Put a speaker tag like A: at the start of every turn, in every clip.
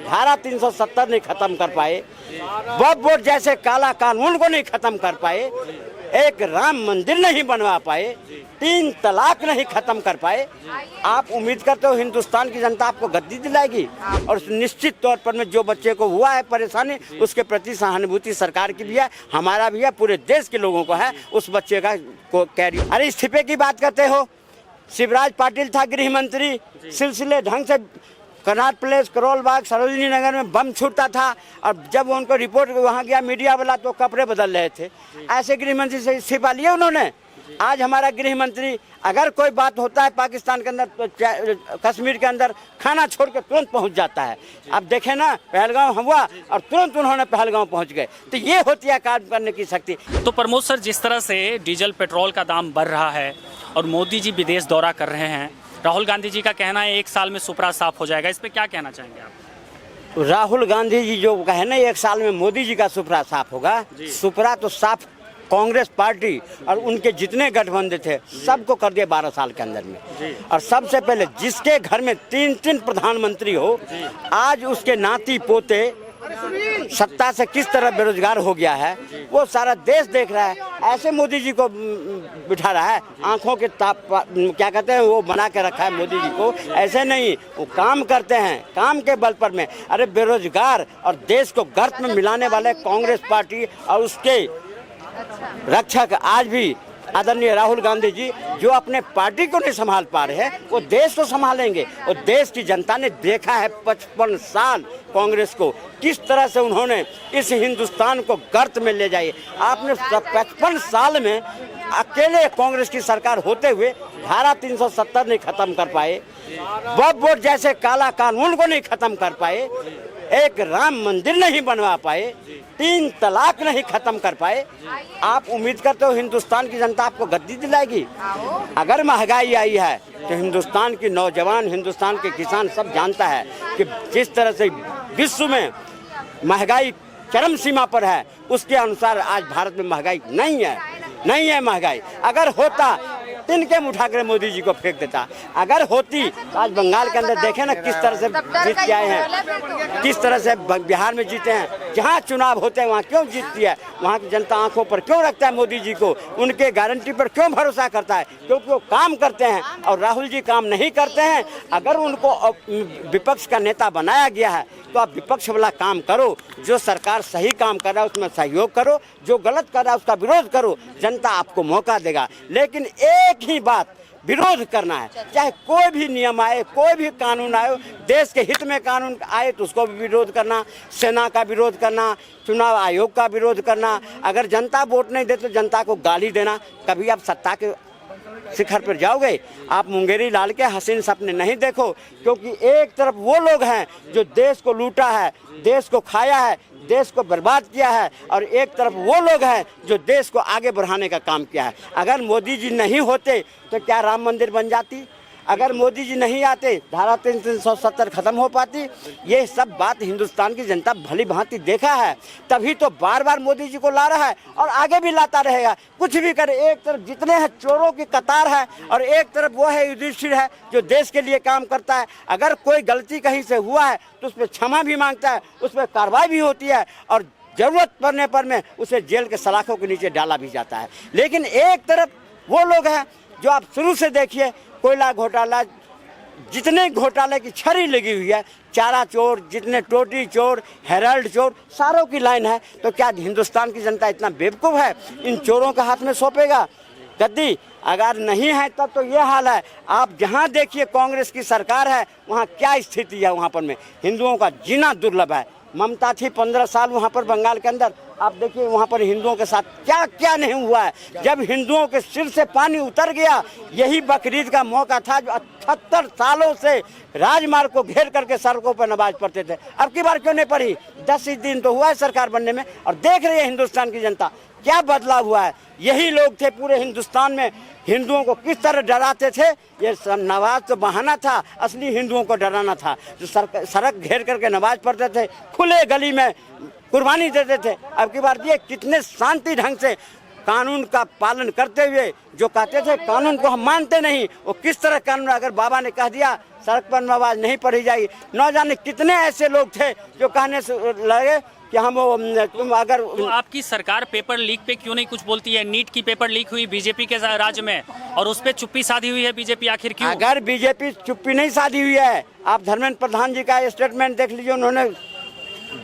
A: धारा 370 नहीं खत्म कर पाए, वक्फ बोर्ड जैसे काला कानून को नहीं खत्म कर पाए, एक राम मंदिर नहीं बनवा पाए, 3 तलाक नहीं खत्म कर पाए, आप उम्मीद करते हो हिंदुस्तान की जनता आपको गद्दी दिलाएगी? और निश्चित तौर पर में जो बच्चे को हुआ है परेशानी, उसके प्रति सहानुभूति सरकार की भी है, हमारा भी है, पूरे देश के लोगों को है। उस बच्चे का को कैरी। अरे इस्तीफे की बात करते हो, शिवराज पाटिल था गृह मंत्री, सिलसिले ढंग से कनाट प्लेस, करोल बाग, सरोजिनी नगर में बम छूटता था, और जब उनको रिपोर्ट वहाँ गया मीडिया वाला तो कपड़े बदल रहे थे। ऐसे गृह मंत्री से इस्तीफा लिया उन्होंने। आज हमारा गृह मंत्री अगर कोई बात होता है पाकिस्तान के अंदर, तो कश्मीर के अंदर खाना छोड़ के तुरंत पहुंच जाता है। अब देखें ना, पहलगांव हुआ और तुरंत उन्होंने पहलगांव पहुंच गए। तो ये होती है काम करने की शक्ति।
B: तो प्रमोद सर, जिस तरह से डीजल पेट्रोल का दाम बढ़ रहा है और मोदी जी विदेश दौरा कर रहे हैं, राहुल गांधी जी का कहना है 1 साल में सुपरा साफ हो जाएगा, इस पे क्या कहना चाहेंगे आप?
A: राहुल गांधी जी जो कहे ना 1 साल में मोदी जी का सुपरा साफ होगा, सुपरा तो साफ कांग्रेस पार्टी और उनके जितने गठबंधन थे सबको कर दिए 12 साल के अंदर में। और सबसे पहले जिसके घर में 3 प्रधानमंत्री हो, आज उसके नाती पोते सत्ता से किस तरह बेरोजगार हो गया है, वो सारा देश देख रहा है। ऐसे मोदी जी को बिठा रहा है, आंखों के ताप क्या कहते हैं वो बना के रखा है मोदी जी को। ऐसे नहीं, वो काम करते हैं, काम के बल पर में। अरे बेरोजगार और देश को गर्त में मिलाने वाले कांग्रेस पार्टी और उसके रक्षक आज भी आदरणीय राहुल गांधी जी, जो अपने पार्टी को नहीं संभाल पा रहे हैं, वो देश को संभालेंगे। और देश की जनता ने देखा है 55 साल कांग्रेस को किस तरह से उन्होंने इस हिंदुस्तान को गर्त में ले जाए। आपने 55 साल में अकेले कांग्रेस की सरकार होते हुए धारा 370 नहीं खत्म कर पाए, वक्फ बोर्ड जैसे काला कानून को नहीं खत्म कर पाए, एक राम मंदिर नहीं बनवा पाए, 3 तलाक नहीं खत्म कर पाए। आप उम्मीद करते हो हिंदुस्तान की जनता आपको गद्दी दिलाएगी? अगर महंगाई आई है तो हिंदुस्तान की नौजवान, हिंदुस्तान के किसान सब जानता है कि जिस तरह से विश्व में महंगाई चरम सीमा पर है, उसके अनुसार आज भारत में महंगाई नहीं है महंगाई। अगर होता तिनके उठा कर मोदी जी को फेंक देता। अगर होती तो आज बंगाल के अंदर देखें ना किस तरह से जीत के आए हैं, किस तरह से बिहार में जीते हैं। जहाँ चुनाव होते हैं वहाँ क्यों जीतती है? वहाँ की जनता आंखों पर क्यों रखता है मोदी जी को? उनके गारंटी पर क्यों भरोसा करता है? क्योंकि वो काम करते हैं और राहुल जी काम नहीं करते हैं। अगर उनको विपक्ष का नेता बनाया गया है तो आप विपक्ष वाला काम करो, जो सरकार सही काम कर रहा है उसमें सहयोग करो, जो गलत कर रहा है उसका विरोध करो, जनता आपको मौका देगा। लेकिन एक ही बात, विरोध करना है। चाहे कोई भी नियम आए, कोई भी कानून आए, देश के हित में कानून आए तो उसको भी विरोध करना, सेना का विरोध करना, चुनाव आयोग का विरोध करना। अगर जनता वोट नहीं दे तो जनता को गाली देना। कभी आप सत्ता के शिखर पर जाओगे, आप मुंगेरी लाल के हसीन सपने नहीं देखो। क्योंकि एक तरफ वो लोग हैं जो देश को लूटा है, देश को खाया है, देश को बर्बाद किया है, और एक तरफ वो लोग हैं जो देश को आगे बढ़ाने का काम किया है। अगर मोदी जी नहीं होते तो क्या राम मंदिर बन जाती? अगर मोदी जी नहीं आते धारा 370 खत्म हो पाती? ये सब बात हिंदुस्तान की जनता भली भांति देखा है, तभी तो बार बार मोदी जी को ला रहा है और आगे भी लाता रहेगा। कुछ भी करे, एक तरफ जितने हैं चोरों की कतार है और एक तरफ वो है युधिष्ठिर है जो देश के लिए काम करता है। अगर कोई गलती कहीं से हुआ है तो उस पर क्षमा भी मांगता है, उस पर कार्रवाई भी होती है और जरूरत पड़ने पर में उसे जेल के सलाखों के नीचे डाला भी जाता है। लेकिन एक तरफ वो लोग हैं जो आप शुरू से देखिए, कोयला घोटाला, जितने घोटाले की छड़ी लगी हुई है, चारा चोर, जितने टोटी चोर, हेराल्ड चोर, सारों की लाइन है। तो क्या हिंदुस्तान की जनता इतना बेवकूफ़ है इन चोरों के हाथ में सौंपेगा गद्दी? अगर नहीं है तब तो ये हाल है। आप जहाँ देखिए कांग्रेस की सरकार है वहाँ क्या स्थिति है, वहाँ पर में हिंदुओं का जीना दुर्लभ है। ममता थी 15 साल वहाँ पर बंगाल के अंदर, आप देखिए वहाँ पर हिंदुओं के साथ क्या क्या नहीं हुआ है। जब हिंदुओं के सिर से पानी उतर गया, यही बकरीद का मौका था जो 78 सालों से राजमार्ग को घेर करके सड़कों पर नमाज पढ़ते थे। अब की बार क्यों नहीं पढ़ी? 10 ही दिन तो हुआ है सरकार बनने में और देख रही है हिंदुस्तान की जनता क्या बदलाव हुआ है। यही लोग थे पूरे हिंदुस्तान में हिंदुओं को किस तरह डराते थे। ये नमाज तो बहाना था, असली हिंदुओं को डराना था। जो सड़क घेर करके नमाज पढ़ते थे, खुले गली में कुर्बानी देते थे। अब की बार ये कितने शांति ढंग से कानून का पालन करते हुए जो कहते थे कानून को हम मानते नहीं, वो किस तरह कानून, अगर बाबा ने कह दिया सड़क पर आवाज नहीं पढ़ी जाएगी, न जाने कितने ऐसे लोग थे जो कहने से लगे कि हम तुम अगर
B: तो आपकी सरकार पेपर लीक पे क्यों नहीं कुछ बोलती है? नीट की पेपर लीक हुई बीजेपी के राज्य में और उस पे चुप्पी साधी हुई है बीजेपी, आखिर क्यों?
A: अगर बीजेपी चुप्पी नहीं साधी हुई है, आप धर्मेंद्र प्रधान जी का स्टेटमेंट देख लीजिए, उन्होंने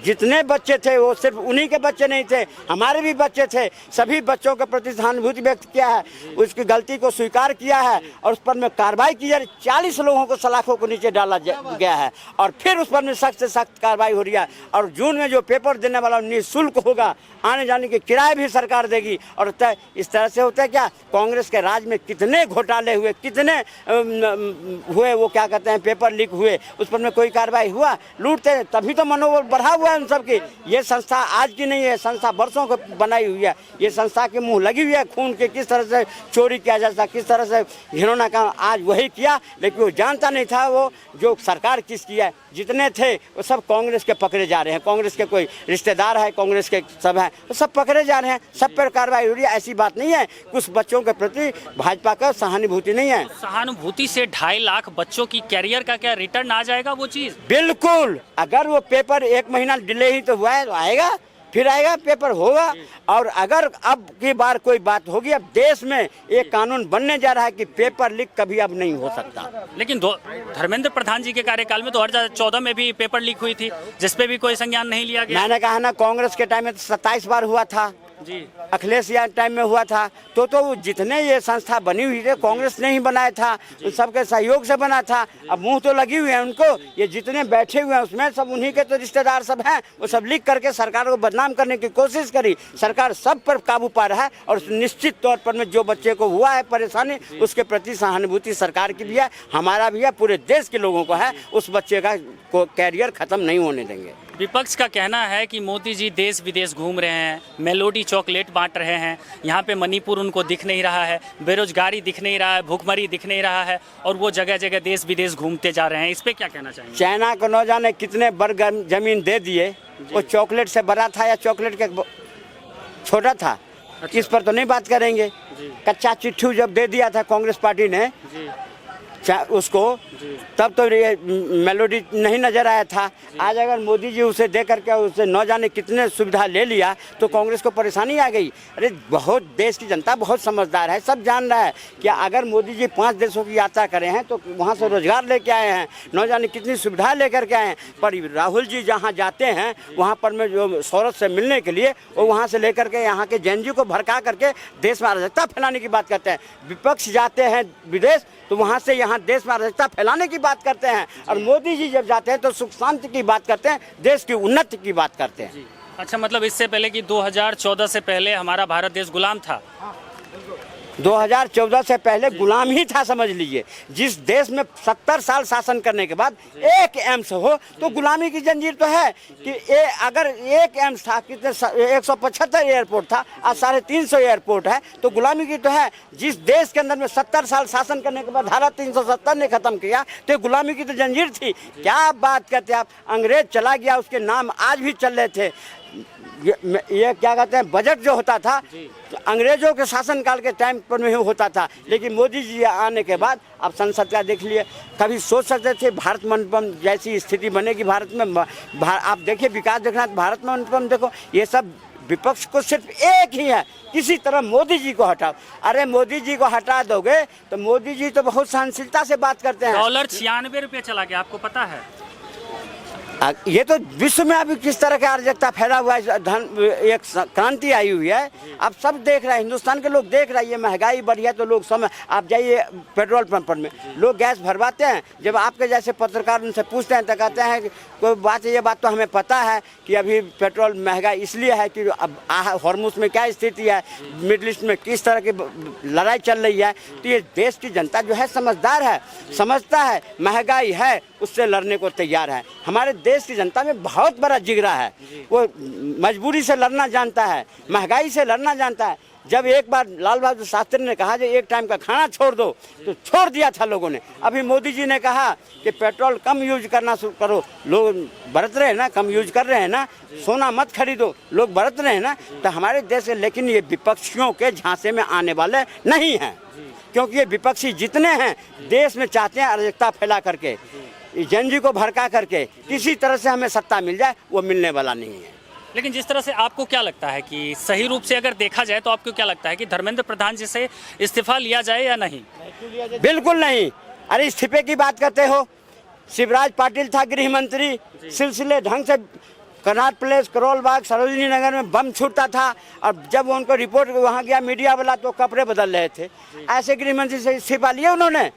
A: जितने बच्चे थे वो सिर्फ उन्हीं के बच्चे नहीं थे, हमारे भी बच्चे थे, सभी बच्चों के प्रति सहानुभूति व्यक्त किया है, उसकी गलती को स्वीकार किया है और उस पर में कार्रवाई की जा रही। 40 लोगों को सलाखों को नीचे डाला गया है और फिर उस पर में सख्त से सख्त कार्रवाई हो रही है। और जून में जो पेपर देने वाला निःशुल्क होगा, आने जाने के किराए भी सरकार देगी। और इस तरह से होता है क्या, कांग्रेस के राज में कितने घोटाले हुए, कितने हुए, वो क्या कहते हैं पेपर लीक हुए, उस पर में कोई कार्रवाई हुआ? लूटते, तभी तो मनोबल बढ़ा हुआ है उन सबकी। ये संस्था आज की नहीं है, संस्था बरसों को बनाई हुई है। ये संस्था के मुंह लगी हुई है खून के, किस तरह से चोरी किया जाता, किस तरह से घिनौना काम आज वही किया, लेकिन वो जानता नहीं था वो जो सरकार किसकी है। जितने थे वो सब कांग्रेस के पकड़े जा रहे हैं, कांग्रेस के कोई रिश्तेदार है, कांग्रेस के सब हैं, वो सब पकड़े जा रहे हैं, सब पर कार्रवाई हो रही है। ऐसी बात नहीं है, कुछ बच्चों के प्रति भाजपा का सहानुभूति नहीं है।
B: सहानुभूति से 2.5 लाख बच्चों की कैरियर का क्या रिटर्न आ जाएगा वो चीज?
A: बिल्कुल, अगर वो पेपर 1 महीना डिले ही तो हुआ है तो आएगा, फिर आएगा, पेपर होगा। और अगर अब की बार कोई बात होगी, अब देश में एक कानून बनने जा रहा है कि पेपर लीक कभी अब नहीं हो सकता।
B: लेकिन धर्मेंद्र प्रधान जी के कार्यकाल में 2014 में भी पेपर लीक हुई थी, जिसपे भी कोई संज्ञान नहीं लिया गया।
A: मैंने कहा ना, कांग्रेस के टाइम में 27 बार हुआ था
B: जी,
A: अखिलेश यादव टाइम में हुआ था। तो जितने ये संस्था बनी हुई थी कांग्रेस ने ही बनाया था, उन सबके सहयोग से बना था। अब मुंह तो लगी हुई है उनको, ये जितने बैठे हुए हैं उसमें सब उन्हीं के तो रिश्तेदार सब हैं। वो सब लिख करके सरकार को बदनाम करने की कोशिश करी, सरकार सब पर काबू पा रहा है। और निश्चित तौर पर में जो बच्चे को हुआ है परेशानी, उसके प्रति सहानुभूति सरकार की भी है, हमारा भी है, पूरे देश के लोगों को है। उस बच्चे का कैरियर खत्म नहीं होने देंगे।
B: विपक्ष का कहना है कि मोदी जी देश विदेश घूम रहे हैं, मेलोडी चॉकलेट बांट रहे हैं, यहाँ पे मणिपुर उनको दिख नहीं रहा है, बेरोजगारी दिख नहीं रहा है, भूखमरी दिख नहीं रहा है, और वो जगह जगह देश विदेश घूमते जा रहे हैं। इस पे क्या कहना चाहेंगे?
A: चाइना को न जाने कितने वर्ग जमीन दे दिए, वो चॉकलेट से बड़ा था या चॉकलेट के छोटा था, इस पर तो नहीं बात करेंगे। कच्चा चिट्ठू जब दे दिया था कांग्रेस पार्टी ने उसको, तब तो ये मेलोडी नहीं नजर आया था। आज अगर मोदी जी उसे दे करके उसे न जाने कितने सुविधा ले लिया तो कांग्रेस को परेशानी आ गई। अरे बहुत, देश की जनता बहुत समझदार है, सब जान रहा है कि अगर मोदी जी 5 देशों की यात्रा करे हैं तो वहाँ से रोजगार लेके आए हैं, न जाने कितनी सुविधा लेकर के आए हैं। पर राहुल जी जहाँ जाते हैं वहाँ पर में जो शौहरत से मिलने के लिए, वो वहाँ से लेकर के यहाँ के जैन जी को भड़का करके देश में अराजकता फैलाने की बात करते हैं। विपक्ष जाते हैं विदेश तो वहाँ से यहाँ देश में अराजकता फैलाने की बात करते हैं, और मोदी जी जब जाते हैं तो सुख शांति की बात करते हैं, देश की उन्नति की बात करते हैं।
B: अच्छा, मतलब इससे पहले कि 2014 से पहले हमारा भारत देश गुलाम था?
A: 2014 से पहले गुलाम ही था, समझ लीजिए। जिस देश में 70 साल शासन करने के बाद एक एम्स हो तो गुलामी की जंजीर तो है कि अगर एक एम्स था, कितने 175 एयरपोर्ट था, आज 350 एयरपोर्ट है, तो गुलामी की तो है। जिस देश के अंदर में 70 साल शासन करने के बाद धारा 370 ने खत्म किया तो गुलामी की तो जंजीर थी। क्या बात करते आप, अंग्रेज चला गया, उसके नाम आज भी चल रहे थे। ये क्या कहते हैं, बजट जो होता था तो अंग्रेजों के शासनकाल के टाइम पर में होता था, लेकिन मोदी जी आने के बाद आप संसद का देख लिए। कभी सोच सकते थे भारत मंडपम जैसी स्थिति बनेगी भारत में? आप देखिए, विकास देखना तो भारत मंडपम देखो। ये सब विपक्ष को सिर्फ एक ही है, किसी तरह मोदी जी को हटाओ। अरे मोदी जी को हटा दोगे तो मोदी जी तो बहुत सहनशीलता से बात करते हैं।
B: डॉलर 96 रुपये चला गया, आपको पता है?
A: ये तो विश्व में अभी किस तरह का अराजकता फैला हुआ है, एक क्रांति आई हुई है। अब सब देख रहे हैं, हिंदुस्तान के लोग देख रहे हैं, ये महंगाई बढ़ी है तो लोग समझ। आप जाइए पेट्रोल पंप पर में, लोग गैस भरवाते हैं, जब आपके जैसे पत्रकार उनसे पूछते हैं तो कहते हैं कि कोई बात, ये बात तो हमें पता है कि अभी पेट्रोल महंगा इसलिए है कि अब हॉर्मुज में क्या स्थिति है, मिडिल ईस्ट में किस तरह की लड़ाई चल रही है। तो ये देश की जनता जो है समझदार है, समझता है महंगाई है, उससे लड़ने को तैयार है। हमारे देश की जनता में बहुत बड़ा जिगरा है, वो मजबूरी से लड़ना जानता है, महंगाई से लड़ना जानता है। जब एक बार लाल बहादुर शास्त्री ने कहा कि एक टाइम का खाना छोड़ दो, तो छोड़ दिया था लोगों ने। अभी मोदी जी ने कहा कि पेट्रोल कम यूज करना शुरू करो, लोग बरत रहे हैं ना, कम यूज कर रहे हैं ना, सोना मत खरीदो, लोग बरत रहे हैं ना। तो हमारे देश में, लेकिन ये विपक्षियों के झांसे में आने वाले नहीं हैं, क्योंकि ये विपक्षी जितने हैं देश में चाहते हैं अराजकता फैला करके, जनजी को भड़का करके किसी तरह से हमें सत्ता मिल जाए, वो मिलने वाला नहीं है।
B: लेकिन जिस तरह से आपको क्या लगता है कि सही रूप से अगर देखा जाए तो आपको क्या लगता है कि धर्मेंद्र प्रधान जी से इस्तीफा लिया जाए या नहीं?
A: बिल्कुल नहीं। अरे इस्तीफे की बात करते हो, शिवराज पाटिल था गृह मंत्री, सिलसिले ढंग से कनॉट प्लेस, करोल बाग, सरोजनी नगर में बम छूटता था, और जब उनको रिपोर्ट वहाँ गया मीडिया वाला तो कपड़े बदल रहे थे। ऐसे गृह मंत्री से इस्तीफा लिया उन्होंने।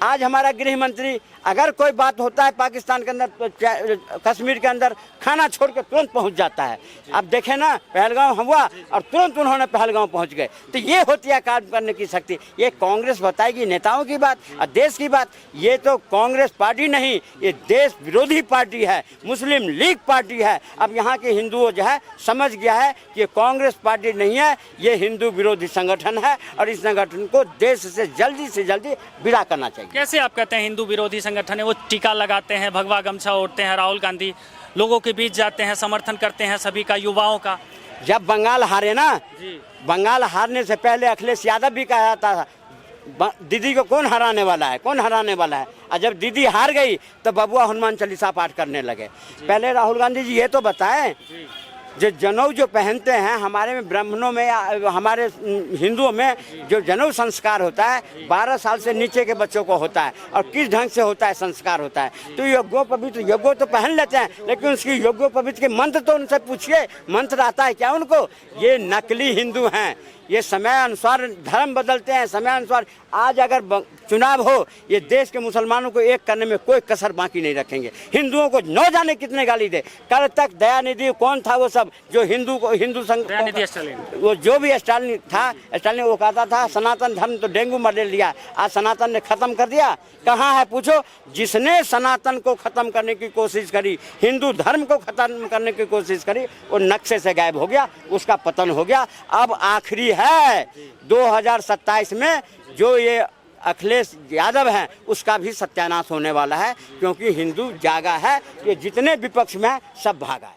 A: आज हमारा गृह मंत्री अगर कोई बात होता है पाकिस्तान के अंदर, तो कश्मीर के अंदर खाना छोड़ के तुरंत पहुंच जाता है। अब देखें ना, पहलगांव हुआ और तुरंत उन्होंने पहलगांव पहुंच गए। तो ये होती है काम करने की शक्ति। ये कांग्रेस बताएगी नेताओं की बात और देश की बात। ये तो कांग्रेस पार्टी नहीं, ये देश विरोधी पार्टी है, मुस्लिम लीग पार्टी है। अब यहाँ के हिंदुओं जो है समझ गया है कि कांग्रेस पार्टी नहीं है, ये हिंदू विरोधी संगठन है, और इस संगठन को देश से जल्दी विदा करना चाहिए।
B: कैसे आप कहते हैं हिंदू विरोधी संगठन है? वो टीका लगाते हैं, भगवा गमछा ओढ़ते हैं, राहुल गांधी लोगों के बीच जाते हैं, समर्थन करते हैं सभी का, युवाओं का।
A: जब बंगाल हारे ना, बंगाल हारने से पहले अखिलेश यादव भी कहा जाता था दीदी को कौन हराने वाला है, कौन हराने वाला है। और जब दीदी हार गई तो बबुआ हनुमान चालीसा पाठ करने लगे। पहले राहुल गांधी जी ये तो बताएं, जो जनेऊ जो पहनते हैं, हमारे में ब्राह्मणों में या हमारे हिंदुओं में जो जनेऊ संस्कार होता है 12 साल से नीचे के बच्चों को होता है, और किस ढंग से होता है, संस्कार होता है। तो यज्ञो तो पहन लेते हैं, लेकिन उसकी यज्ञोपवीत के मंत्र तो उनसे पूछिए, मंत्र आता है क्या उनको? ये नकली हिंदू हैं, ये समय अनुसार धर्म बदलते हैं, समय अनुसार। आज अगर चुनाव हो, ये देश के मुसलमानों को एक करने में कोई कसर बाकी नहीं रखेंगे। हिंदुओं को न जाने कितने गाली दे। कल तक दयानिधि कौन था वो सब, जो हिंदू संघ, वो जो भी स्टालिन था, स्टालिन वो कहता था सनातन धर्म तो डेंगू मलेरिया, आज सनातन ने खत्म कर दिया। कहाँ है पूछो? जिसने सनातन को खत्म करने की कोशिश करी, हिंदू धर्म को खत्म करने की कोशिश करी, वो नक्शे से गायब हो गया, उसका पतन हो गया। अब आखिरी है 2027 में जो ये अखिलेश यादव हैं, उसका भी सत्यानाश होने वाला है, क्योंकि हिंदू जागा है। ये जितने विपक्ष में हैं सब भागा है।